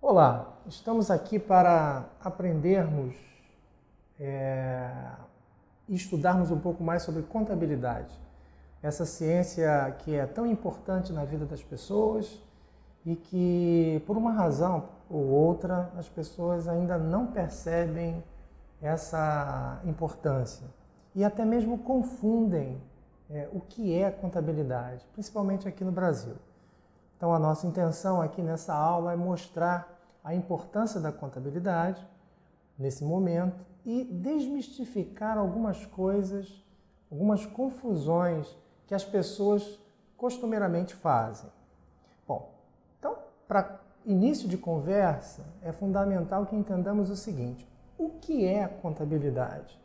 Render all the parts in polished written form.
Olá, estamos aqui para aprendermos e estudarmos um pouco mais sobre contabilidade. Essa ciência que é tão importante na vida das pessoas e que, por uma razão ou outra, as pessoas ainda não percebem essa importância e até mesmo confundem o que é contabilidade, principalmente aqui no Brasil. Então, a nossa intenção aqui nessa aula é mostrar a importância da contabilidade nesse momento e desmistificar algumas coisas, algumas confusões que as pessoas costumeiramente fazem. Bom, então, para início de conversa, é fundamental que entendamos o seguinte: o que é contabilidade?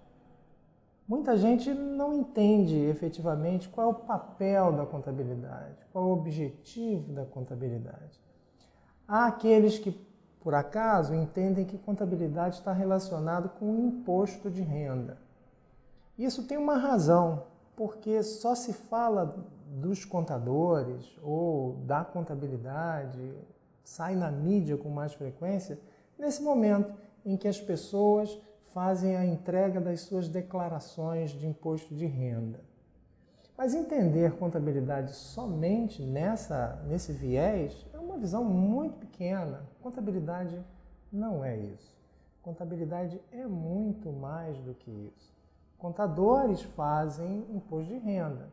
Muita gente não entende efetivamente qual é o papel da contabilidade, qual é o objetivo da contabilidade. Há aqueles que, por acaso, entendem que contabilidade está relacionado com o imposto de renda. Isso tem uma razão, porque só se fala dos contadores ou da contabilidade, sai na mídia com mais frequência, nesse momento em que as pessoas fazem a entrega das suas declarações de imposto de renda. Mas entender contabilidade somente nesse viés é uma visão muito pequena. Contabilidade não é isso. Contabilidade é muito mais do que isso. Contadores fazem imposto de renda,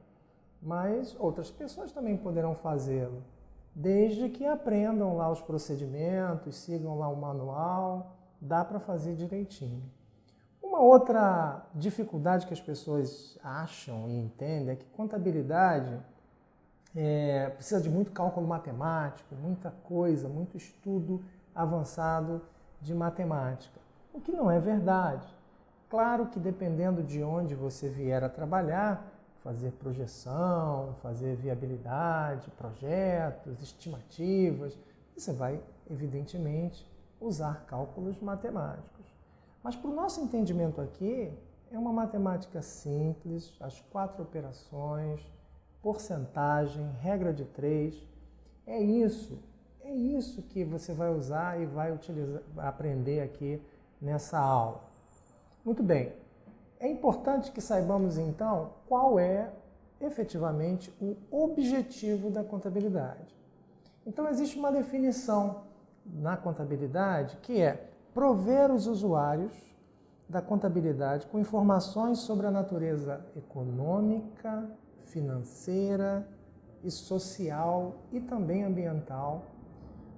mas outras pessoas também poderão fazê-lo, desde que aprendam lá os procedimentos, sigam lá o manual, dá para fazer direitinho. Uma outra dificuldade que as pessoas acham e entendem é que contabilidade precisa de muito cálculo matemático, muita coisa, muito estudo avançado de matemática, o que não é verdade. Claro que dependendo de onde você vier a trabalhar, fazer projeção, fazer viabilidade, projetos, estimativas, você vai, evidentemente, usar cálculos matemáticos. Mas para o nosso entendimento aqui, é uma matemática simples, as 4 operações, porcentagem, regra de 3. É isso que você vai usar e vai aprender aqui nessa aula. Muito bem, é importante que saibamos então qual é efetivamente o objetivo da contabilidade. Então existe uma definição na contabilidade que é prover os usuários da contabilidade com informações sobre a natureza econômica, financeira e social e também ambiental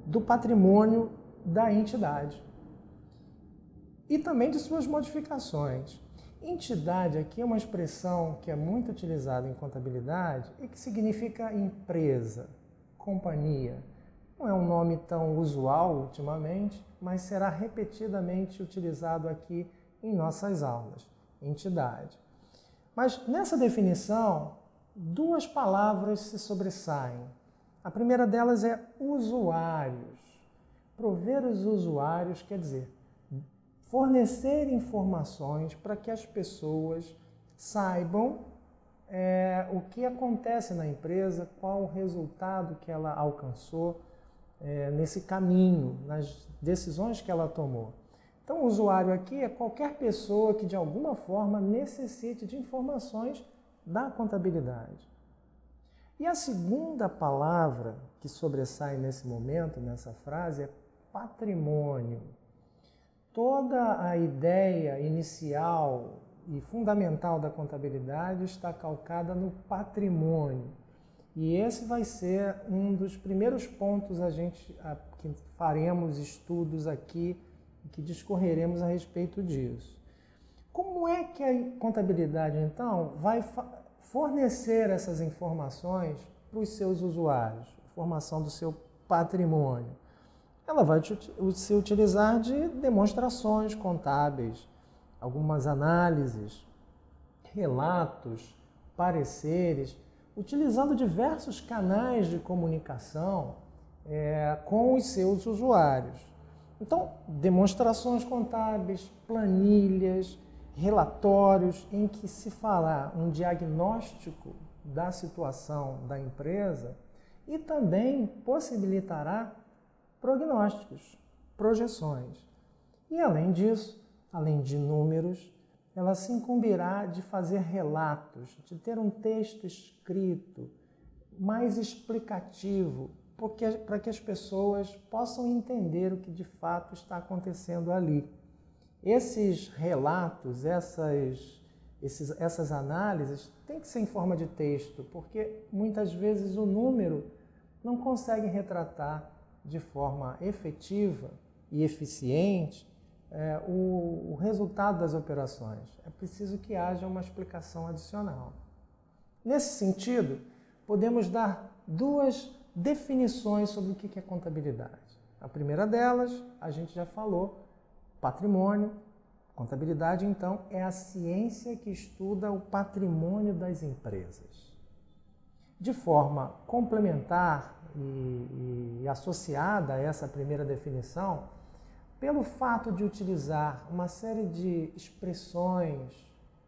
do patrimônio da entidade e também de suas modificações. Entidade aqui é uma expressão que é muito utilizada em contabilidade e que significa empresa, companhia. Não é um nome tão usual ultimamente, mas será repetidamente utilizado aqui em nossas aulas, entidade. Mas nessa definição, 2 palavras se sobressaem. A primeira delas é usuários. Prover os usuários quer dizer fornecer informações para que as pessoas saibam o que acontece na empresa, qual o resultado que ela alcançou nesse caminho, nas decisões que ela tomou. Então, o usuário aqui é qualquer pessoa que, de alguma forma, necessite de informações da contabilidade. E a segunda palavra que sobressai nesse momento, nessa frase, é patrimônio. Toda a ideia inicial e fundamental da contabilidade está calcada no patrimônio. E esse vai ser um dos primeiros pontos que faremos estudos aqui e que discorreremos a respeito disso. Como é que a contabilidade, então, vai fornecer essas informações para os seus usuários, informação do seu patrimônio? Ela vai se utilizar de demonstrações contábeis, algumas análises, relatos, pareceres, utilizando diversos canais de comunicação com os seus usuários. Então, demonstrações contábeis, planilhas, relatórios em que se fará um diagnóstico da situação da empresa e também possibilitará prognósticos. projeções. E além disso, além de números, ela se incumbirá de fazer relatos, de ter um texto escrito mais explicativo, para que as pessoas possam entender o que de fato está acontecendo ali. Esses relatos, essas análises têm que ser em forma de texto, porque muitas vezes o número não consegue retratar de forma efetiva e eficiente o resultado das operações. É preciso que haja uma explicação adicional. Nesse sentido, podemos dar duas definições sobre o que é contabilidade. A primeira delas, a gente já falou, patrimônio. Contabilidade, então, é a ciência que estuda o patrimônio das empresas. De forma complementar e associada a essa primeira definição, pelo fato de utilizar uma série de expressões,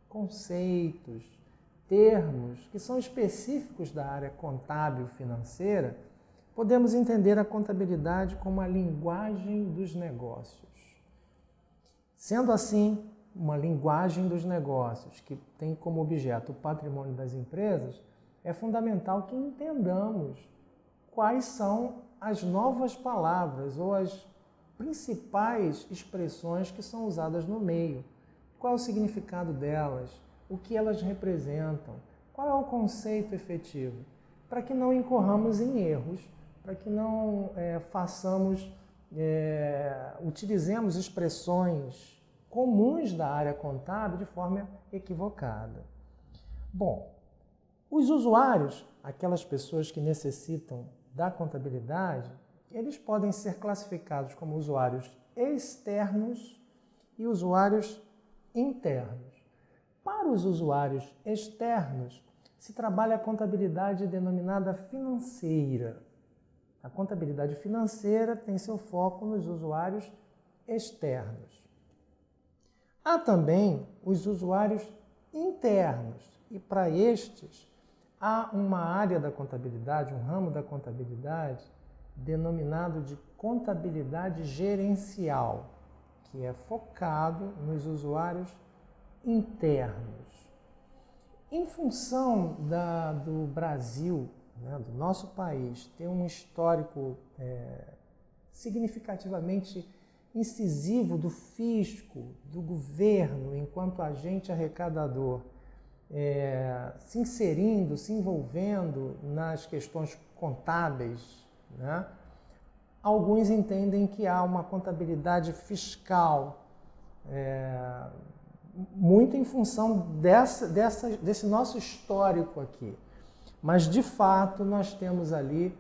conceitos, termos que são específicos da área contábil financeira, podemos entender a contabilidade como a linguagem dos negócios. Sendo assim, uma linguagem dos negócios que tem como objeto o patrimônio das empresas, é fundamental que entendamos quais são as novas palavras ou as principais expressões que são usadas no meio. Qual é o significado delas? O que elas representam? Qual é o conceito efetivo? Para que não incorramos em erros, para que não utilizemos expressões comuns da área contábil de forma equivocada. Bom, os usuários, aquelas pessoas que necessitam da contabilidade, eles podem ser classificados como usuários externos e usuários internos. Para os usuários externos, se trabalha a contabilidade denominada financeira. A contabilidade financeira tem seu foco nos usuários externos. Há também os usuários internos, e para estes há uma área da contabilidade, um ramo da contabilidade, denominado de contabilidade gerencial, que é focado nos usuários internos. Em função do Brasil, do nosso país, ter um histórico significativamente incisivo do fisco, do governo, enquanto agente arrecadador, se inserindo, se envolvendo nas questões contábeis, alguns entendem que há uma contabilidade fiscal, muito em função desse nosso histórico aqui. Mas, de fato, nós temos ali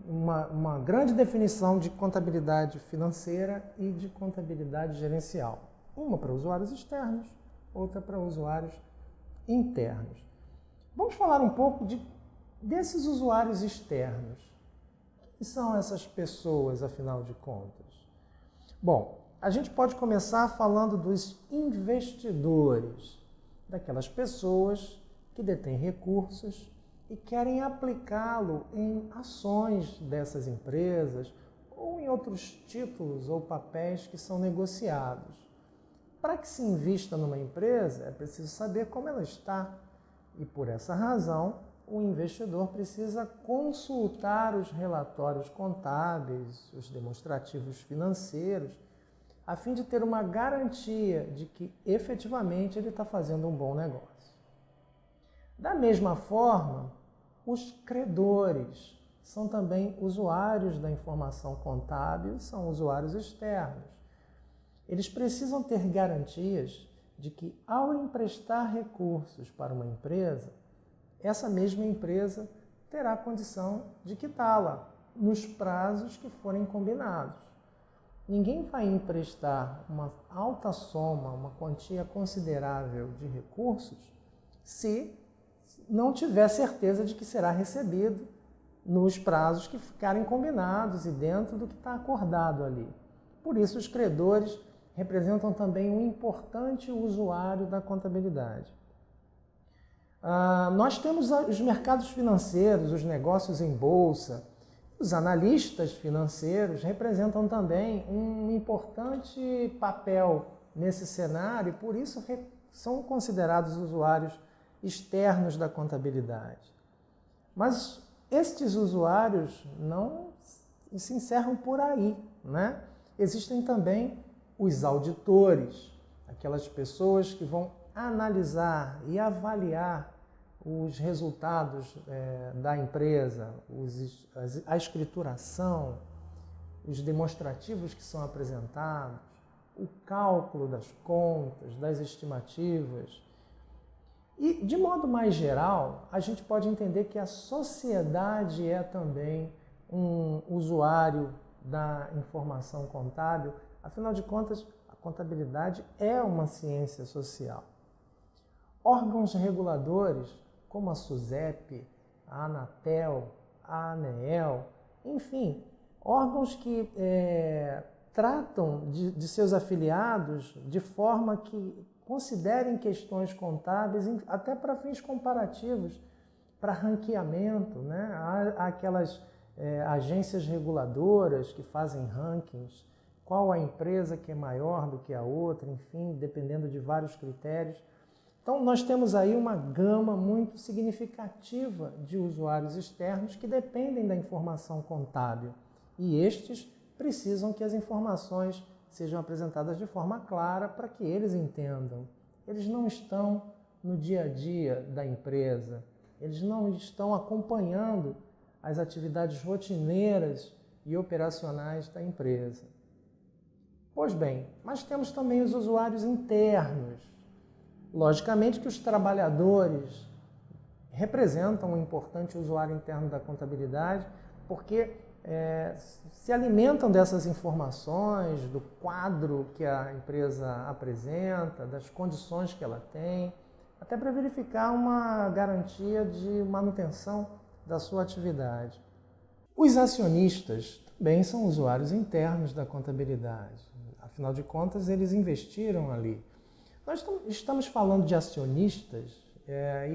uma grande definição de contabilidade financeira e de contabilidade gerencial. Uma para usuários externos, outra para usuários internos. Vamos falar um pouco desses usuários externos. Quem são essas pessoas, afinal de contas? Bom, a gente pode começar falando dos investidores, daquelas pessoas que detêm recursos e querem aplicá-lo em ações dessas empresas ou em outros títulos ou papéis que são negociados. Para que se invista numa empresa, é preciso saber como ela está. E por essa razão, o investidor precisa consultar os relatórios contábeis, os demonstrativos financeiros, a fim de ter uma garantia de que efetivamente ele está fazendo um bom negócio. Da mesma forma, os credores são também usuários da informação contábil, são usuários externos. Eles precisam ter garantias de que, ao emprestar recursos para uma empresa, essa mesma empresa terá condição de quitá-la nos prazos que forem combinados. Ninguém vai emprestar uma alta soma, uma quantia considerável de recursos, se não tiver certeza de que será recebido nos prazos que ficarem combinados e dentro do que está acordado ali. Por isso, os credores representam também um importante usuário da contabilidade. Nós temos os mercados financeiros, os negócios em bolsa, Os analistas financeiros representam também um importante papel nesse cenário e, por isso, são considerados usuários externos da contabilidade. Mas estes usuários não se encerram por aí, né? Existem também os auditores, aquelas pessoas que vão analisar e avaliar os resultados da empresa, a escrituração, os demonstrativos que são apresentados, o cálculo das contas, das estimativas. E, de modo mais geral, a gente pode entender que a sociedade é também um usuário da informação contábil. Afinal de contas, a contabilidade é uma ciência social. Órgãos reguladores, como a SUSEP, a Anatel, a ANEEL, enfim, órgãos que tratam de seus afiliados de forma que considerem questões contábeis, até para fins comparativos, para ranqueamento, né? Há aquelas agências reguladoras que fazem rankings, qual a empresa que é maior do que a outra, enfim, dependendo de vários critérios. Então, nós temos aí uma gama muito significativa de usuários externos que dependem da informação contábil. E estes precisam que as informações sejam apresentadas de forma clara para que eles entendam. Eles não estão no dia a dia da empresa, eles não estão acompanhando as atividades rotineiras e operacionais da empresa. Pois bem, mas temos também os usuários internos. Logicamente que os trabalhadores representam um importante usuário interno da contabilidade, porque se alimentam dessas informações, do quadro que a empresa apresenta, das condições que ela tem, até para verificar uma garantia de manutenção da sua atividade. Os acionistas também são usuários internos da contabilidade. Afinal de contas, eles investiram ali. Nós estamos falando de acionistas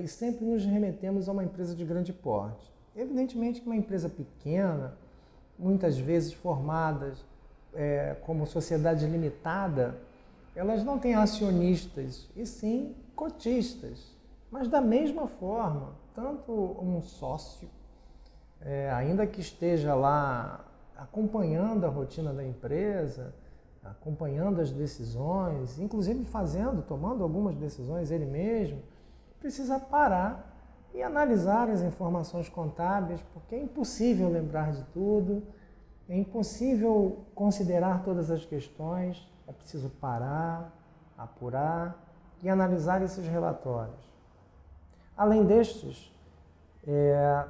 e sempre nos remetemos a uma empresa de grande porte. Evidentemente que uma empresa pequena, muitas vezes formadas como sociedade limitada, elas não têm acionistas, e sim cotistas. Mas da mesma forma, tanto um sócio, ainda que esteja lá acompanhando a rotina da empresa, acompanhando as decisões, inclusive tomando algumas decisões ele mesmo, precisa parar e analisar as informações contábeis, porque é impossível lembrar de tudo, é impossível considerar todas as questões, é preciso parar, apurar e analisar esses relatórios. Além destes,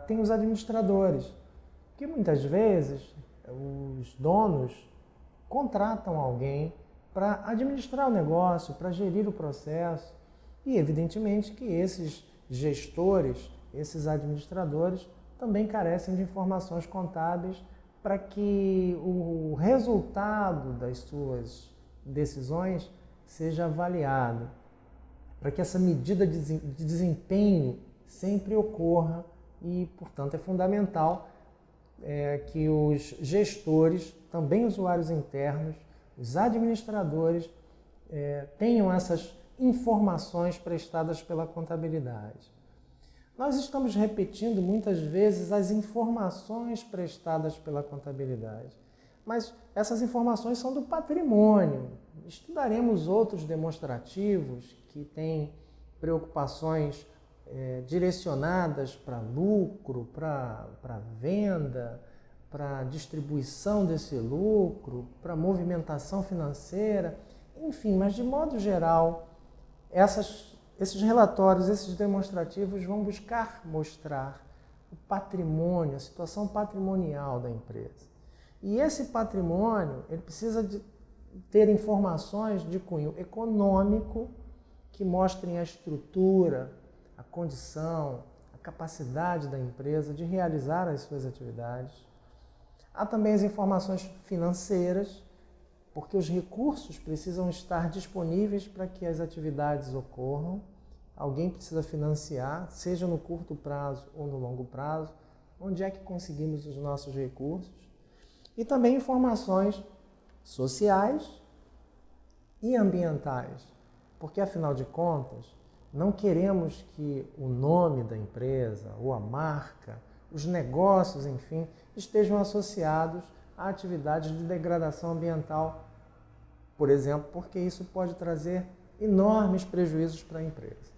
tem os administradores, que muitas vezes os donos contratam alguém para administrar o negócio, para gerir o processo e, evidentemente, que esses gestores, esses administradores, também carecem de informações contábeis para que o resultado das suas decisões seja avaliado, para que essa medida de desempenho sempre ocorra e, portanto, é fundamental que os gestores, também usuários internos, os administradores, tenham essas informações prestadas pela contabilidade. Nós estamos repetindo muitas vezes as informações prestadas pela contabilidade, mas essas informações são do patrimônio. Estudaremos outros demonstrativos que têm preocupações direcionadas para lucro, para venda, para distribuição desse lucro, para movimentação financeira, enfim, mas de modo geral, esses relatórios, esses demonstrativos vão buscar mostrar o patrimônio, a situação patrimonial da empresa. E esse patrimônio, ele precisa de ter informações de cunho econômico que mostrem a estrutura, a condição, a capacidade da empresa de realizar as suas atividades. Há também as informações financeiras, porque os recursos precisam estar disponíveis para que as atividades ocorram. Alguém precisa financiar, seja no curto prazo ou no longo prazo. onde é que conseguimos os nossos recursos, e também informações sociais e ambientais, porque afinal de contas, não queremos que o nome da empresa ou a marca, os negócios, enfim, estejam associados a atividades de degradação ambiental, por exemplo, porque isso pode trazer enormes prejuízos para a empresa.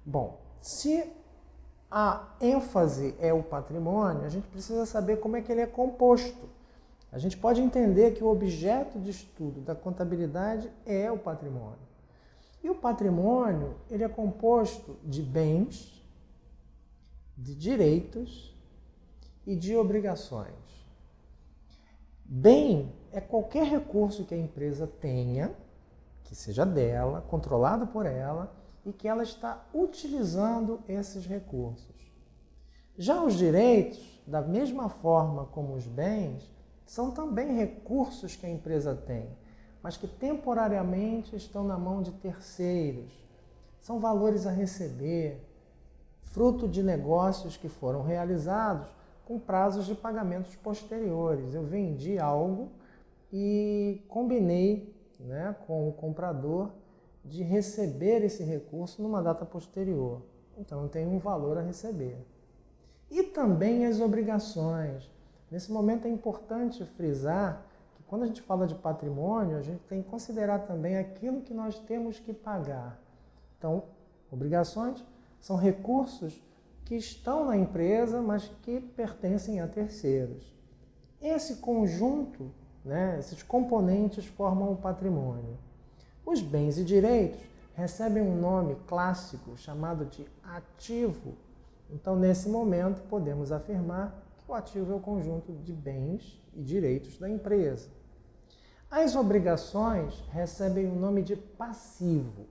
Bom, se a ênfase é o patrimônio, a gente precisa saber como é que ele é composto. A gente pode entender que o objeto de estudo da contabilidade é o patrimônio. E o patrimônio, ele é composto de bens, de direitos e de obrigações. Bem é qualquer recurso que a empresa tenha, que seja dela, controlado por ela, e que ela está utilizando esses recursos. Já os direitos, da mesma forma como os bens, são também recursos que a empresa tem, mas que temporariamente estão na mão de terceiros. São valores a receber, fruto de negócios que foram realizados com prazos de pagamentos posteriores. Eu vendi algo e combinei, com o comprador de receber esse recurso numa data posterior. Então, eu tenho um valor a receber. E também as obrigações. Nesse momento é importante frisar que quando a gente fala de patrimônio, a gente tem que considerar também aquilo que nós temos que pagar. Então, obrigações são recursos que estão na empresa, mas que pertencem a terceiros. Esse conjunto, esses componentes formam o patrimônio. Os bens e direitos recebem um nome clássico chamado de ativo. Então, nesse momento, podemos afirmar que o ativo é o conjunto de bens e direitos da empresa. As obrigações recebem o nome de passivo.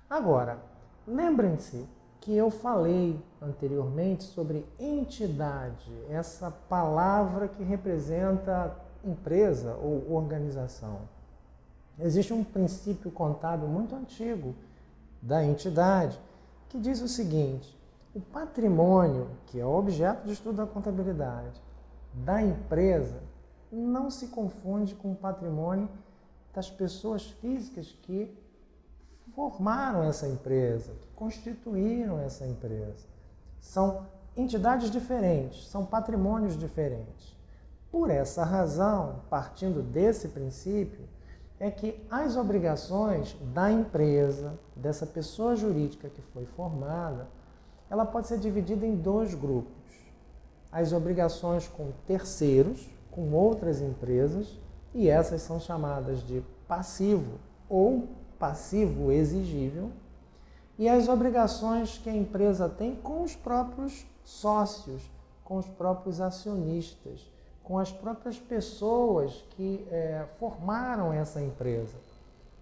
Agora, lembrem-se que eu falei anteriormente sobre entidade, essa palavra que representa empresa ou organização. Existe um princípio contábil muito antigo da entidade que diz o seguinte: o patrimônio, que é o objeto de estudo da contabilidade, da empresa, não se confunde com o patrimônio das pessoas físicas que formaram essa empresa, que constituíram essa empresa. São entidades diferentes, são patrimônios diferentes. Por essa razão, partindo desse princípio, é que as obrigações da empresa, dessa pessoa jurídica que foi formada, ela pode ser dividida em dois grupos. As obrigações com terceiros, com outras empresas, e essas são chamadas de passivo ou passivo exigível, e as obrigações que a empresa tem com os próprios sócios, com os próprios acionistas, com as próprias pessoas que formaram essa empresa.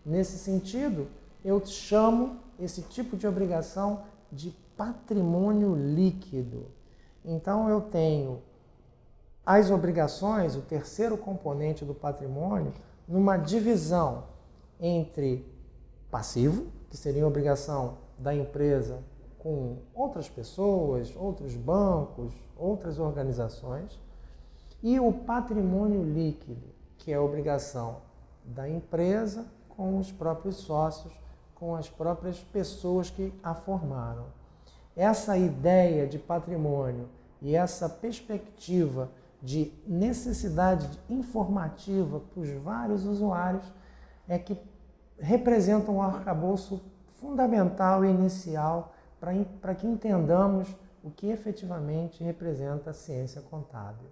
Nesse sentido, eu chamo esse tipo de obrigação de patrimônio líquido. Então, eu tenho as obrigações, o terceiro componente do patrimônio, numa divisão entre passivo, que seria a obrigação da empresa com outras pessoas, outros bancos, outras organizações, e o patrimônio líquido, que é a obrigação da empresa com os próprios sócios, com as próprias pessoas que a formaram. Essa ideia de patrimônio e essa perspectiva de necessidade informativa para os vários usuários é que representam um arcabouço fundamental e inicial para que entendamos o que efetivamente representa a ciência contábil.